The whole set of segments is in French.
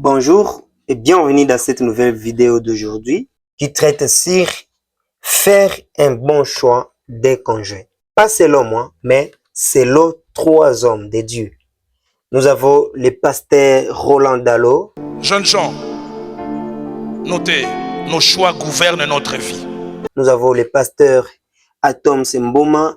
Bonjour et bienvenue dans cette nouvelle vidéo d'aujourd'hui qui traite sur faire un bon choix des congés. Pas selon moi, mais selon trois hommes de Dieu. Nous avons le pasteur Roland Dallot. Jeunes gens, notez, nos choix gouvernent notre vie. Nous avons le pasteur Atom Semboma.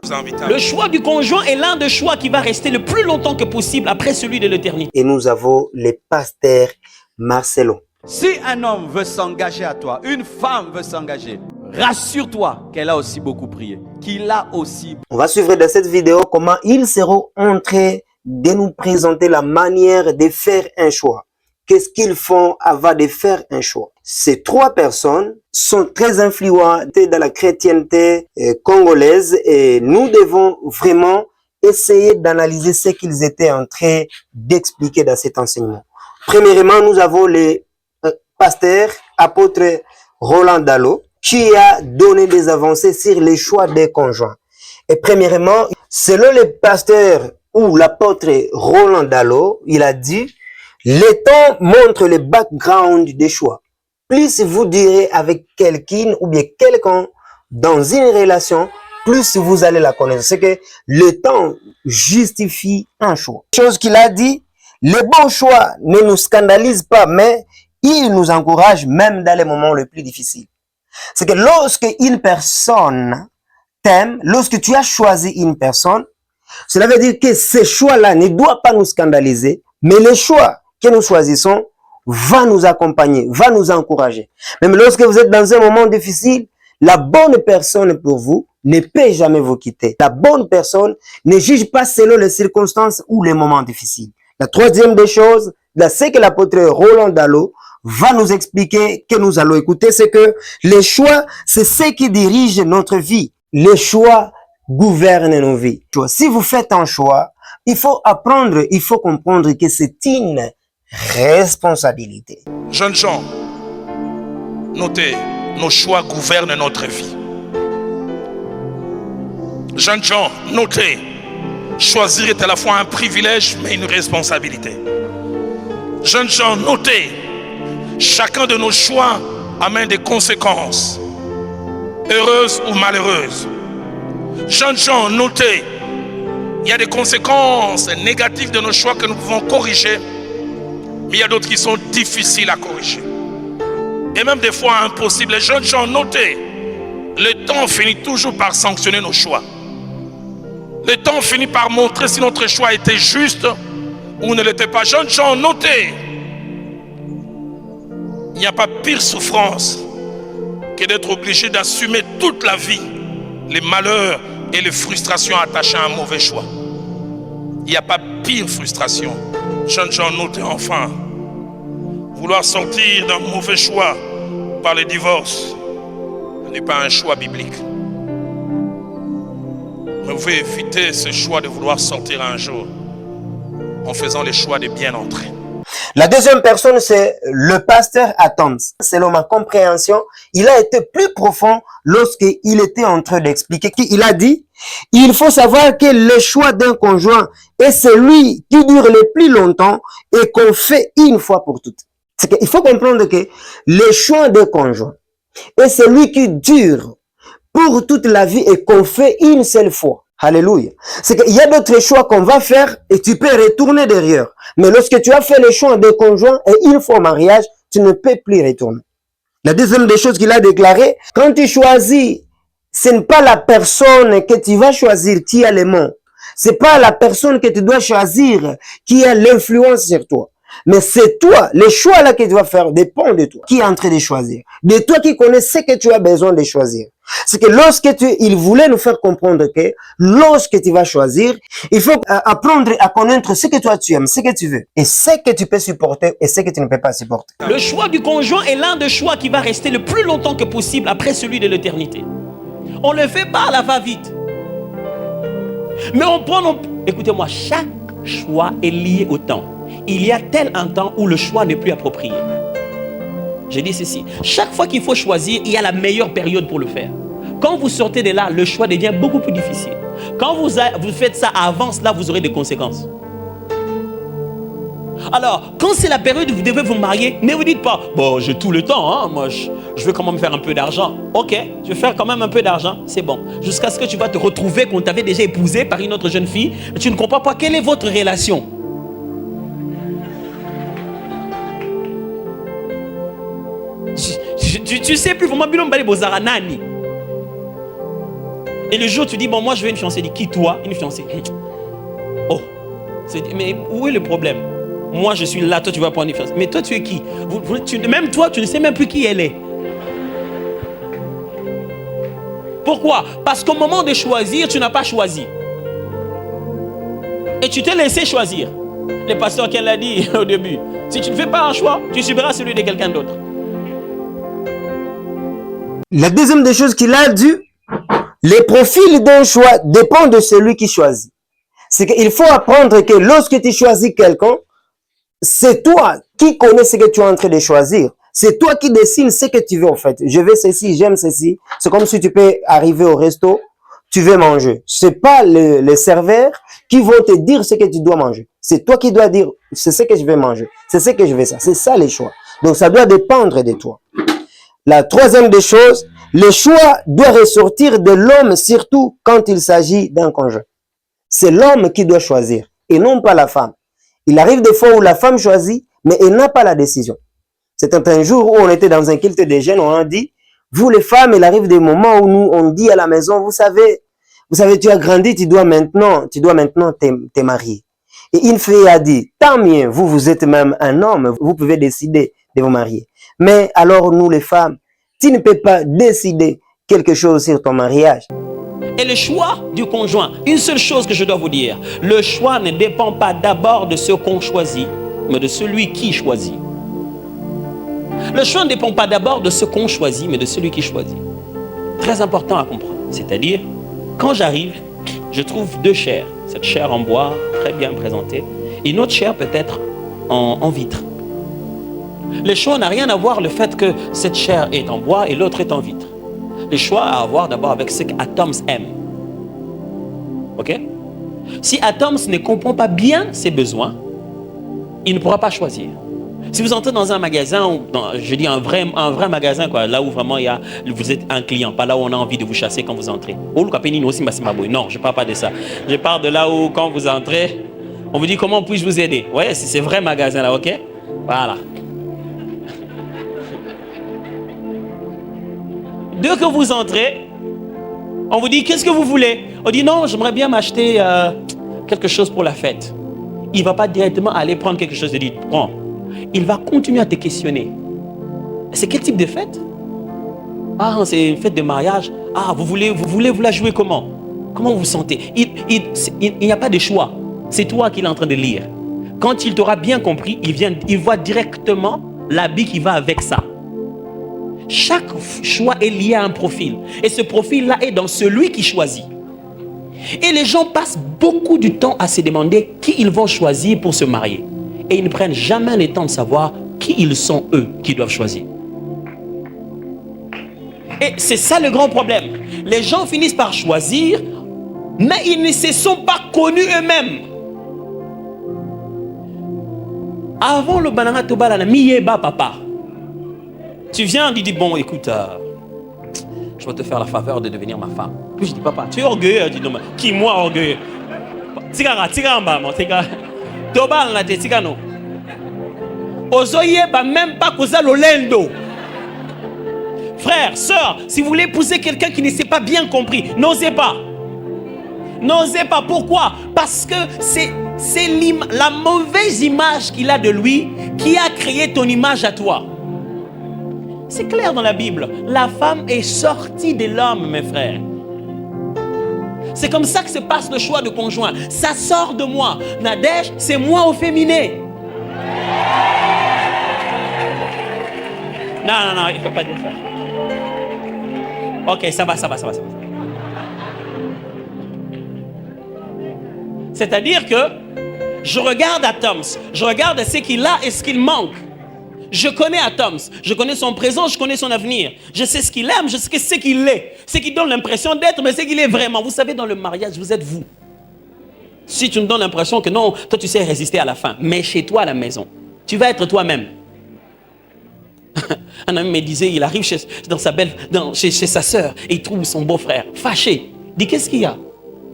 Le choix du conjoint est l'un des choix qui va rester le plus longtemps que possible après celui de l'éternité. Et nous avons le pasteur Marcelo. Si un homme veut s'engager à toi, une femme veut s'engager, rassure-toi qu'elle a aussi beaucoup prié, qu'il a aussi... On va suivre dans cette vidéo comment ils seront en train de nous présenter la manière de faire un choix. Qu'est-ce qu'ils font avant de faire un choix? Ces trois personnes sont très influentes dans la chrétienté congolaise et nous devons vraiment essayer d'analyser ce qu'ils étaient en train d'expliquer dans cet enseignement. Premièrement, nous avons le pasteur apôtre Roland Dallot qui a donné des avancées sur les choix des conjoints. Et premièrement, selon le pasteur ou l'apôtre Roland Dallot, il a dit le temps montre le background des choix. Plus vous direz avec quelqu'un ou bien quelqu'un dans une relation, plus vous allez la connaître. C'est que le temps justifie un choix. Chose qu'il a dit, les bons choix ne nous scandalisent pas, mais ils nous encouragent même dans les moments les plus difficiles. C'est que lorsque une personne t'aime, lorsque tu as choisi une personne, cela veut dire que ce choix-là ne doit pas nous scandaliser, mais le choix que nous choisissons va nous accompagner, va nous encourager. Même lorsque vous êtes dans un moment difficile, la bonne personne pour vous ne peut jamais vous quitter. La bonne personne ne juge pas selon les circonstances ou les moments difficiles. La troisième des choses, c'est que l'apôtre Roland Dallot va nous expliquer, que nous allons écouter, c'est que les choix, c'est ce qui dirige notre vie. Les choix gouvernent nos vies. Si vous faites un choix, il faut apprendre, il faut comprendre que c'est une responsabilité. Jeunes gens, notez, nos choix gouvernent notre vie. Jeunes gens, notez, choisir est à la fois un privilège mais une responsabilité. Jeunes gens, notez, chacun de nos choix amène des conséquences, heureuses ou malheureuses. Jeunes gens, notez, il y a des conséquences négatives de nos choix que nous pouvons corriger, mais il y a d'autres qui sont difficiles à corriger. Et même des fois impossibles. Les jeunes gens, notez, le temps finit toujours par sanctionner nos choix. Le temps finit par montrer si notre choix était juste ou ne l'était pas. Jeunes gens, notez, il n'y a pas pire souffrance que d'être obligé d'assumer toute la vie les malheurs et les frustrations attachées à un mauvais choix. Il n'y a pas pire frustration. Jeunes gens, notez enfin, vouloir sortir d'un mauvais choix par le divorce n'est pas un choix biblique. Mais vous pouvez éviter ce choix de vouloir sortir un jour en faisant le choix de bien entrer. La deuxième personne, c'est le pasteur Atom. Selon ma compréhension, il a été plus profond lorsqu'il était en train d'expliquer. Il a dit, il faut savoir que le choix d'un conjoint est celui qui dure le plus longtemps et qu'on fait une fois pour toutes. Il faut comprendre que le choix d'un conjoint est celui qui dure pour toute la vie et qu'on fait une seule fois. Alléluia. C'est qu'il y a d'autres choix qu'on va faire et tu peux retourner derrière. Mais lorsque tu as fait le choix de conjoint et une fois au mariage, tu ne peux plus retourner. La deuxième des choses qu'il a déclaré, quand tu choisis, ce n'est pas la personne que tu vas choisir qui a les mots. C'est pas la personne que tu dois choisir qui a l'influence sur toi. Mais c'est toi, les choix là que tu vas faire dépend de toi. Qui est en train de choisir? De toi qui connais ce que tu as besoin de choisir. C'est que il voulait nous faire comprendre que lorsque tu vas choisir, il faut apprendre à connaître ce que toi tu aimes, ce que tu veux, et ce que tu peux supporter et ce que tu ne peux pas supporter. Le choix du conjoint est l'un des choix qui va rester le plus longtemps que possible après celui de l'éternité. On ne le fait pas à la va-vite. Mais on prend... Écoutez-moi, chaque choix est lié au temps. Il y a tel un temps où le choix n'est plus approprié. J'ai dit ceci, chaque fois qu'il faut choisir, il y a la meilleure période pour le faire. Quand vous sortez de là, le choix devient beaucoup plus difficile. Quand vous faites ça avant cela, vous aurez des conséquences. Alors, quand c'est la période où vous devez vous marier, ne vous dites pas, bon, j'ai tout le temps, hein, moi je veux quand même faire un peu d'argent. Ok, je vais faire quand même un peu d'argent, c'est bon. Jusqu'à ce que tu vas te retrouver qu'on t'avait déjà épousé par une autre jeune fille, tu ne comprends pas quelle est votre relation. Tu sais plus vraiment bien nani. Et le jour tu dis, bon, moi je veux une fiancée. Dis, qui toi? Une fiancée. Oh, mais où est le problème? Moi je suis là, toi tu vas prendre une fiancée. Mais toi tu es qui? Même toi tu ne sais même plus qui elle est. Pourquoi? Parce qu'au moment de choisir, tu n'as pas choisi. Et tu t'es laissé choisir. Le pasteur qui l'a dit au début. Si tu ne fais pas un choix, tu subiras celui de quelqu'un d'autre. La deuxième des choses qu'il a dit, les profils d'un choix dépendent de celui qui choisit. C'est qu'il faut apprendre que lorsque tu choisis quelqu'un, c'est toi qui connais ce que tu es en train de choisir. C'est toi qui décides ce que tu veux en fait. Je veux ceci, j'aime ceci. C'est comme si tu peux arriver au resto, tu veux manger. C'est pas les serveurs qui vont te dire ce que tu dois manger. C'est toi qui dois dire, c'est ce que je vais manger. C'est ce que je vais ça. C'est ça les choix. Donc ça doit dépendre de toi. La troisième des choses, le choix doit ressortir de l'homme, surtout quand il s'agit d'un conjoint. C'est l'homme qui doit choisir et non pas la femme. Il arrive des fois où la femme choisit, mais elle n'a pas la décision. C'était un jour où on était dans un culte des jeunes, on a dit, vous les femmes, il arrive des moments où nous, on dit à la maison, vous savez, tu as grandi, tu dois maintenant te marier. Et une fille a dit, tant mieux, vous êtes même un homme, vous pouvez décider de vous marier. Mais alors nous les femmes, tu ne peux pas décider quelque chose sur ton mariage. Et le choix du conjoint, une seule chose que je dois vous dire, le choix ne dépend pas d'abord de ce qu'on choisit, mais de celui qui choisit. Le choix ne dépend pas d'abord de ce qu'on choisit, mais de celui qui choisit. Très important à comprendre. C'est-à-dire, quand j'arrive, je trouve deux chairs. Cette chair en bois, très bien présentée, et une autre chair peut-être en vitre. Le choix n'a rien à voir le fait que cette chair est en bois et l'autre est en vitre. Le choix a à voir d'abord avec ce qu'Atoms aime. Ok? Si Atoms ne comprend pas bien ses besoins, il ne pourra pas choisir. Si vous entrez dans un magasin, je dis un vrai magasin, quoi, là où vraiment vous êtes un client, pas là où on a envie de vous chasser quand vous entrez. Non, je ne parle pas de ça. Je parle de là où quand vous entrez, on vous dit comment puis-je vous aider. Ouais, c'est ce vrai magasin là, ok? Voilà. Dès que vous entrez, on vous dit qu'est-ce que vous voulez? On dit non, j'aimerais bien m'acheter quelque chose pour la fête. Il ne va pas directement aller prendre quelque chose et dire prends. Il va continuer à te questionner. C'est quel type de fête? Ah, c'est une fête de mariage. Ah, vous voulez vous la jouer comment? Comment vous vous sentez? Il n'y a pas de choix. C'est toi qui es en train de lire. Quand il t'aura bien compris, il voit directement l'habit qui va avec ça. Chaque choix est lié à un profil. Et ce profil-là est dans celui qui choisit. Et les gens passent beaucoup de temps à se demander qui ils vont choisir pour se marier. Et ils ne prennent jamais le temps de savoir qui ils sont eux qui doivent choisir. Et c'est ça le grand problème. Les gens finissent par choisir, mais ils ne se sont pas connus eux-mêmes. Avant le banana tobala na miyeba papa. Tu viens, tu dis bon écoute, je vais te faire la faveur de devenir ma femme. Puis je dis papa, tu es orgueilleux, tu dis non, qui moi orgueilleux? Tigara maman, tigara. Tobal na te tigano. Ozoye ba même pas causa l'olendo. Frère, sœur, si vous voulez épouser quelqu'un qui ne s'est pas bien compris, n'osez pas. N'osez pas. Pourquoi? Parce que c'est la mauvaise image qu'il a de lui qui a créé ton image à toi. C'est clair dans la Bible. La femme est sortie de l'homme, mes frères. C'est comme ça que se passe le choix de conjoint. Ça sort de moi. Nadège, c'est moi au féminin. Non, il ne faut pas dire ça. Ok, ça va. C'est-à-dire que je regarde Atoms, je regarde ce qu'il a et ce qu'il manque. Je connais Atoms, je connais son présent, je connais son avenir. Je sais ce qu'il aime, je sais ce qu'il est. Ce qui donne l'impression d'être, mais ce qu'il est vraiment. Vous savez, dans le mariage, vous êtes vous. Si tu me donnes l'impression que non, toi tu sais résister à la faim, mais chez toi à la maison, tu vas être toi-même. Un ami me disait, il arrive chez sa sœur et il trouve son beau-frère fâché. Il dit, qu'est-ce qu'il y a?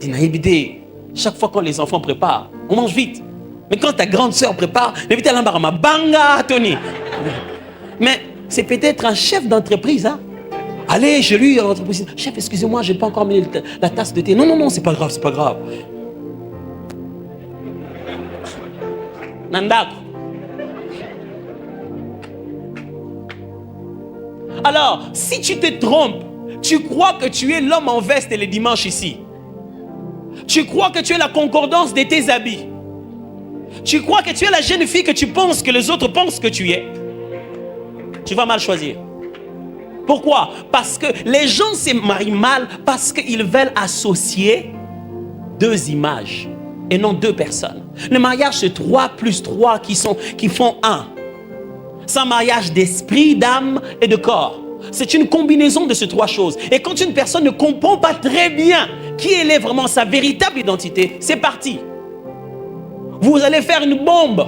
Il dit, chaque fois que les enfants préparent, on mange vite. Mais quand ta grande sœur prépare, l'éviter l'embarras, banga, Tony. Mais c'est peut-être un chef d'entreprise, hein? Allez, chez lui, à l'entreprise, chef, excusez-moi, je n'ai pas encore mis la tasse de thé. Non, non, non, c'est pas grave, c'est pas grave. Nandako. Alors, si tu te trompes, tu crois que tu es l'homme en veste le dimanche ici. Tu crois que tu es la concordance de tes habits. Tu crois que tu es la jeune fille que tu penses que les autres pensent que tu es. Tu vas mal choisir. Pourquoi? Parce que les gens se marient mal parce qu'ils veulent associer deux images et non deux personnes. Le mariage, c'est 3 plus 3 qui font un. C'est un mariage d'esprit, d'âme et de corps. C'est une combinaison de ces 3 choses. Et quand une personne ne comprend pas très bien qui elle est vraiment, sa véritable identité, c'est parti. Vous allez faire une bombe.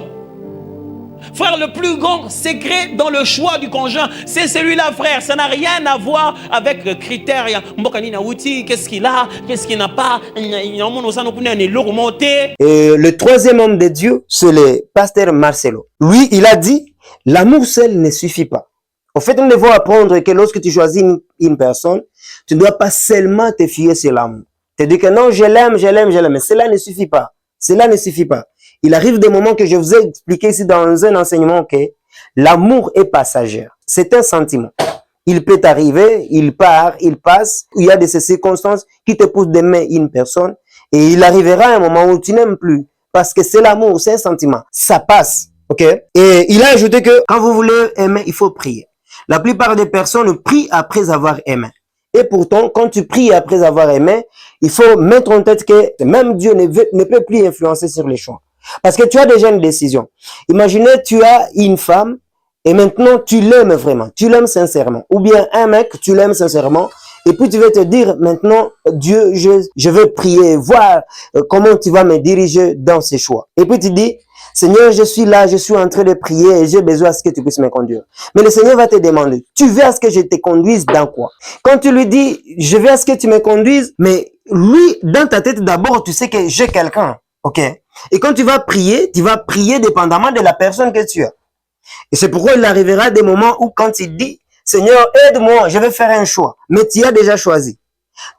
Frère, le plus grand secret dans le choix du conjoint, c'est celui-là, frère. Ça n'a rien à voir avec critères. Qu'est-ce qu'il a, qu'est-ce qu'il n'a pas. Et le troisième homme de Dieu, c'est le pasteur Marcelo. Lui, il a dit, l'amour seul ne suffit pas. En fait, nous devons apprendre que lorsque tu choisis une personne, tu ne dois pas seulement te fier sur l'amour. Tu dis que non, je l'aime, mais cela ne suffit pas. Cela ne suffit pas. Il arrive des moments que je vous ai expliqué ici dans un enseignement que l'amour est passager. C'est un sentiment. Il peut arriver, il part, il passe. Il y a de ces circonstances qui te poussent d'aimer une personne et il arrivera un moment où tu n'aimes plus parce que c'est l'amour, c'est un sentiment. Ça passe, ok? Et il a ajouté que quand vous voulez aimer, il faut prier. La plupart des personnes prient après avoir aimé. Et pourtant, quand tu pries après avoir aimé, il faut mettre en tête que même Dieu ne peut plus influencer sur les choix. Parce que tu as déjà une décision. Imaginez, tu as une femme et maintenant tu l'aimes vraiment, tu l'aimes sincèrement. Ou bien un mec, tu l'aimes sincèrement et puis tu vas te dire maintenant, Dieu, je vais prier, voir comment tu vas me diriger dans ces choix. Et puis tu dis, Seigneur, je suis là, je suis en train de prier et j'ai besoin à ce que tu puisses me conduire. Mais le Seigneur va te demander, tu veux à ce que je te conduise dans quoi? Quand tu lui dis, je veux à ce que tu me conduises, mais lui, dans ta tête d'abord, tu sais que j'ai quelqu'un. Ok? Et quand tu vas prier dépendamment de la personne que tu as. Et c'est pourquoi il arrivera des moments où quand il dit, Seigneur, aide-moi, je vais faire un choix. Mais tu as déjà choisi.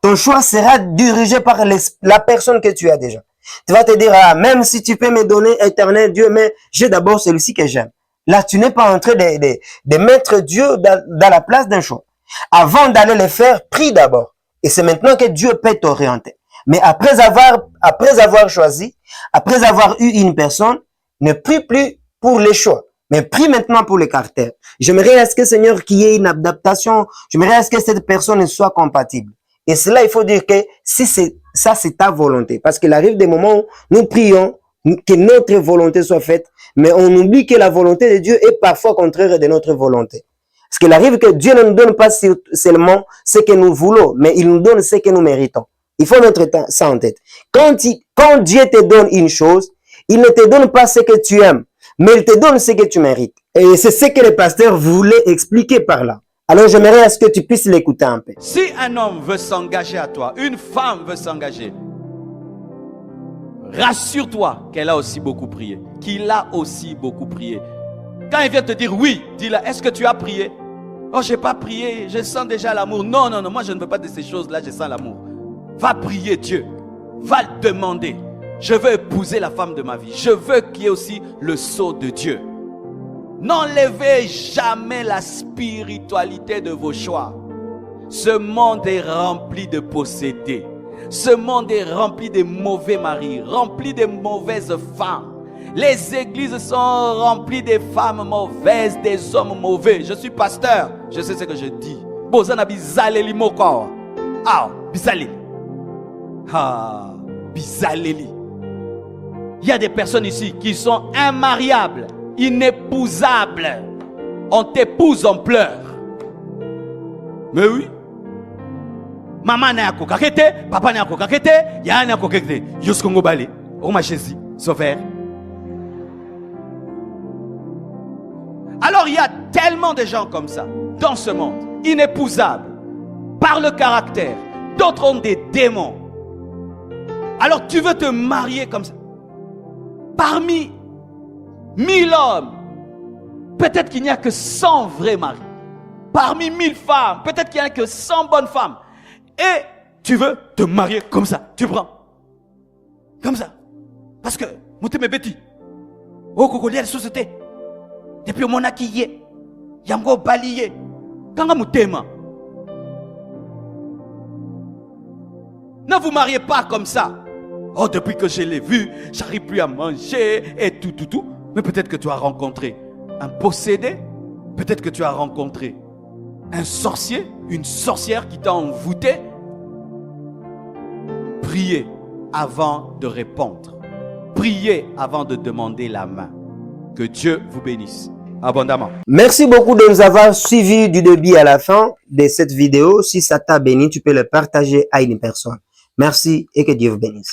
Ton choix sera dirigé par la personne que tu as déjà. Tu vas te dire, ah, même si tu peux me donner éternel Dieu, mais j'ai d'abord celui-ci que j'aime. Là, tu n'es pas en train de mettre Dieu dans la place d'un choix. Avant d'aller le faire, prie d'abord. Et c'est maintenant que Dieu peut t'orienter. Mais après avoir choisi, après avoir eu une personne, ne prie plus pour les choix, mais prie maintenant pour les caractères. J'aimerais à ce que Seigneur qu'il y ait une adaptation, j'aimerais à ce que cette personne soit compatible. Et cela, il faut dire que si c'est ta volonté. Parce qu'il arrive des moments où nous prions que notre volonté soit faite, mais on oublie que la volonté de Dieu est parfois contraire de notre volonté. Parce qu'il arrive que Dieu ne nous donne pas seulement ce que nous voulons, mais il nous donne ce que nous méritons. Il faut mettre ça en tête. Quand Dieu te donne une chose, il ne te donne pas ce que tu aimes, mais il te donne ce que tu mérites. Et c'est ce que le pasteur voulait expliquer par là. Alors j'aimerais à ce que tu puisses l'écouter un peu. Si un homme veut s'engager à toi, une femme veut s'engager, rassure-toi qu'elle a aussi beaucoup prié, qu'il a aussi beaucoup prié. Quand il vient te dire oui, dis-là, est-ce que tu as prié? Oh, je n'ai pas prié, je sens déjà l'amour. Non, non, non, moi je ne veux pas de ces choses-là, je sens l'amour. Va prier Dieu, va le demander. Je veux épouser la femme de ma vie. Je veux qu'il y ait aussi le sceau de Dieu. N'enlevez jamais la spiritualité de vos choix. Ce monde est rempli de possédés. Ce monde est rempli de mauvais maris, rempli de mauvaises femmes. Les églises sont remplies de femmes mauvaises, des hommes mauvais. Je suis pasteur, je sais ce que je dis. Bozana bizaleli moko. Ah, bizaleli. Ah, bizaleli. Il y a des personnes ici qui sont immariables, inépousables. On t'épouse, on pleure. Mais oui. Maman n'a pas kokakete, papa n'a pas kokakete, y'a n'a pas kokakete. Yoskongo bali. Oh ma Jésus, sauveur. Alors il y a tellement de gens comme ça dans ce monde, inépousables, par le caractère. D'autres ont des démons. Alors tu veux te marier comme ça. Parmi 1000 hommes, peut-être qu'il n'y a que 100 vrais maris. Parmi 1000 femmes, peut-être qu'il n'y a que 100 bonnes femmes. Et tu veux te marier comme ça. Tu prends. Comme ça. Parce que, mon thème est bêti. Oh, Kokoli, la société. Depuis mon acquis, Yango balié. Quand mon thème. Ne vous mariez pas comme ça. Oh, depuis que je l'ai vu, j'arrive plus à manger et tout. Mais peut-être que tu as rencontré un possédé. Peut-être que tu as rencontré un sorcier, une sorcière qui t'a envoûté. Priez avant de répondre. Priez avant de demander la main. Que Dieu vous bénisse abondamment. Merci beaucoup de nous avoir suivis du début à la fin de cette vidéo. Si ça t'a béni, tu peux le partager à une personne. Merci et que Dieu vous bénisse.